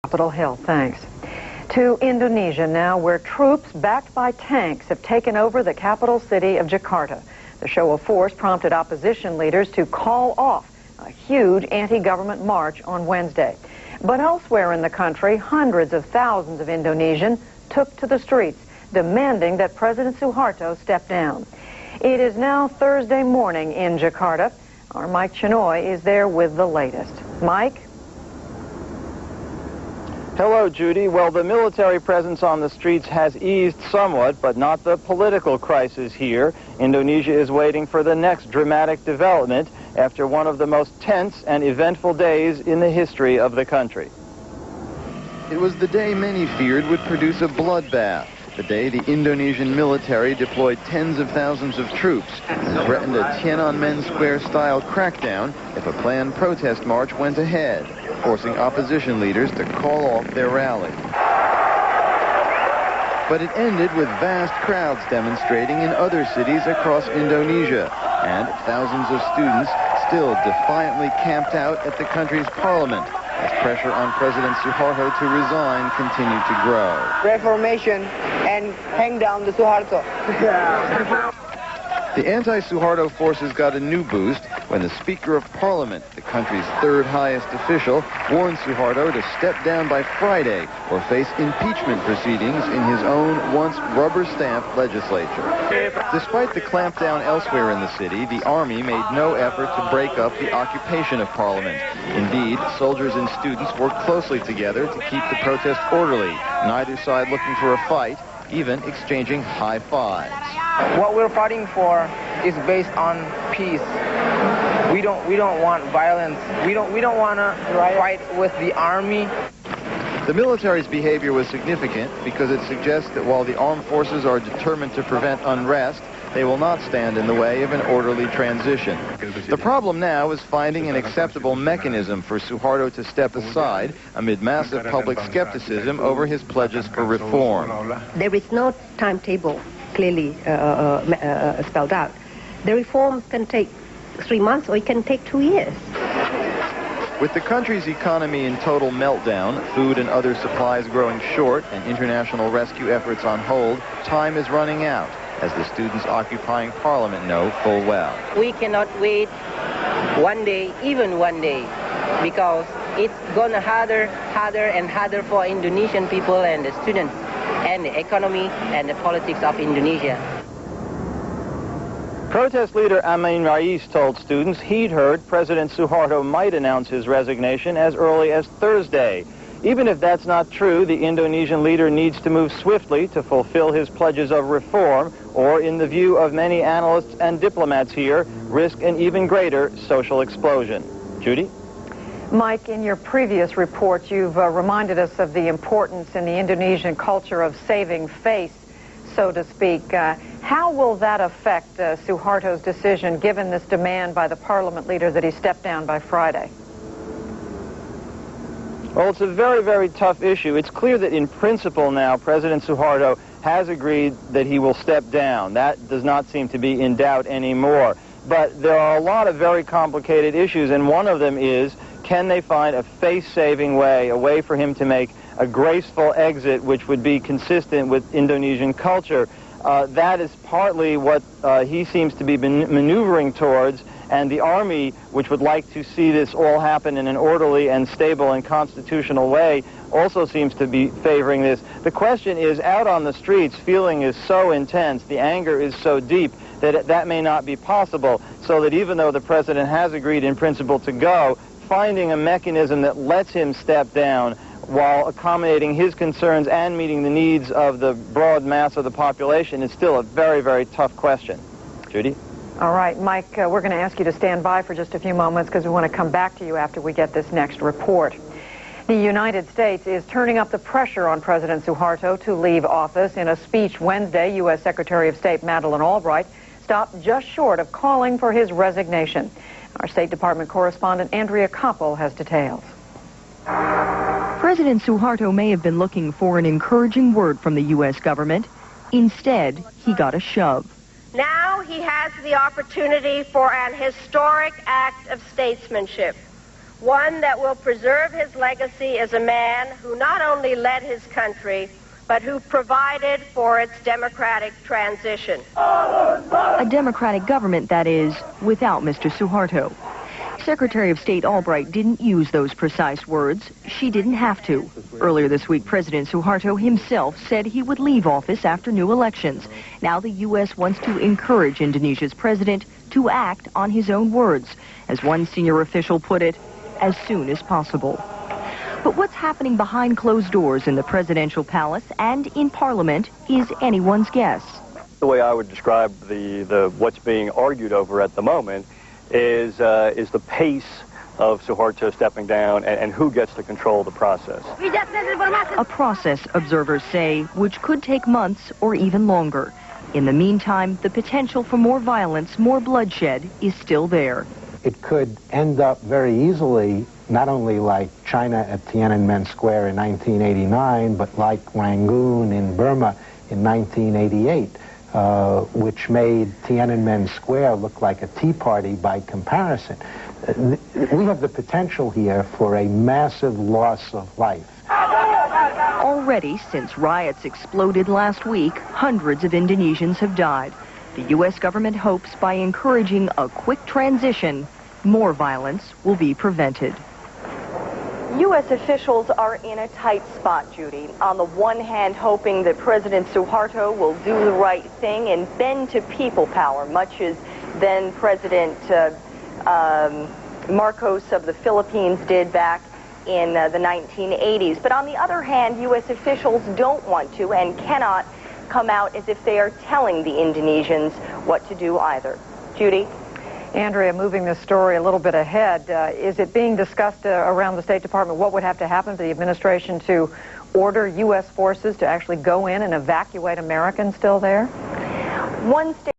Capitol Hill, thanks. To Indonesia now, where troops backed by tanks have taken over the capital city of Jakarta. The show of force prompted opposition leaders to call off a huge anti-government march on Wednesday. But elsewhere in the country, hundreds of thousands of Indonesians took to the streets, demanding that President Soeharto step down. It is now Thursday morning in Jakarta. Our Mike Chinoy is there with the latest. Mike? Hello, Judy. Well, the military presence on the streets has eased somewhat, but not the political crisis here. Indonesia is waiting for the next dramatic development after one of the most tense and eventful days in the history of the country. It was the day many feared would produce a bloodbath. The day the Indonesian military deployed tens of thousands of troops and threatened a Tiananmen Square-style crackdown if a planned protest march went ahead, forcing opposition leaders to call off their rally. But it ended with vast crowds demonstrating in other cities across Indonesia, and thousands of students still defiantly camped out at the country's parliament as pressure on President Soeharto to resign continued to grow. Reformation and hang down the Soeharto. The anti-Soeharto forces got a new boost when the Speaker of Parliament, the country's third highest official, warned Soeharto to step down by Friday or face impeachment proceedings in his own once rubber-stamped legislature. Despite the clampdown elsewhere in the city, the army made no effort to break up the occupation of Parliament. Indeed, soldiers and students worked closely together to keep the protest orderly, neither side looking for a fight, even exchanging high fives. What we're fighting for is based on peace. We don't want violence. We don't want to fight with the army. The military's behavior was significant because it suggests that while the armed forces are determined to prevent unrest, they will not stand in the way of an orderly transition. The problem now is finding an acceptable mechanism for Soeharto to step aside amid massive public skepticism over his pledges for reform. There is no timetable clearly spelled out. The reforms can take 3 months or it can take 2 years. With the country's economy in total meltdown, food and other supplies growing short, and international rescue efforts on hold, time is running out, as the students occupying Parliament know full well. We cannot wait one day, even one day, because it's gonna harder and harder for Indonesian people and the students and the economy and the politics of Indonesia. Protest leader RAIS told students he'd heard President Soeharto might announce his resignation as early as Thursday. Even if that's not true, the Indonesian leader needs to move swiftly to fulfill his pledges of reform, or, in the view of many analysts and diplomats here, risk an even greater social explosion. Judy? Mike, in your previous reports, you've reminded us of the importance in the Indonesian culture of saving face, so to speak. How will that affect Soeharto's decision, given this demand by the parliament leader that he step down by Friday? Well, it's a very, very tough issue. It's clear that in principle now, President Soeharto has agreed that he will step down. That does not seem to be in doubt anymore. But there are a lot of very complicated issues, and one of them is, can they find a face-saving way, a way for him to make a graceful exit which would be consistent with Indonesian culture? That is partly what he seems to be maneuvering towards, and the army, which would like to see this all happen in an orderly and stable and constitutional way, also seems to be favoring this. The question is, out on the streets, feeling is so intense, the anger is so deep, that that may not be possible, so that even though the president has agreed in principle to go, finding a mechanism that lets him step down while accommodating his concerns and meeting the needs of the broad mass of the population is still a very, very tough question. Judy? All right, Mike, we're going to ask you to stand by for just a few moments because we want to come back to you after we get this next report. The United States is turning up the pressure on President Soeharto to leave office. In a speech Wednesday, U.S. Secretary of State Madeleine Albright stopped just short of calling for his resignation. Our State Department correspondent Andrea Koppel has details. President Soeharto may have been looking for an encouraging word from the U.S. government. Instead, he got a shove. Now he has the opportunity for an historic act of statesmanship. one that will preserve his legacy as a man who not only led his country, but who provided for its democratic transition. A democratic government, that is, without Mr. Suharto. Secretary of State Albright didn't use those precise words. She didn't have to. Earlier this week, President Suharto himself said he would leave office after new elections. Now the U.S. wants to encourage Indonesia's president to act on his own words. As one senior official put it, as soon as possible. But what's happening behind closed doors in the presidential palace and in Parliament is anyone's guess. The way I would describe the what's being argued over at the moment is the pace of Suharto stepping down and who gets to control the process. A process, observers say, which could take months or even longer. In the meantime, the potential for more violence, more bloodshed is still there. It could end up very easily, not only like China at Tiananmen Square in 1989, but like Rangoon in Burma in 1988. Which made Tiananmen Square look like a tea party by comparison. We have the potential here for a massive loss of life. Already, since riots exploded last week, hundreds of Indonesians have died. The U.S. government hopes by encouraging a quick transition, more violence will be prevented. U.S. officials are in a tight spot, Judy. On the one hand, hoping that President Suharto will do the right thing and bend to people power, much as then President Marcos of the Philippines did back in the 1980s. But on the other hand, U.S. officials don't want to and cannot come out as if they are telling the Indonesians what to do either. Judy? Andrea, moving this story a little bit ahead, is it being discussed around the State Department what would have to happen for the administration to order U.S. forces to actually go in and evacuate Americans still there? One state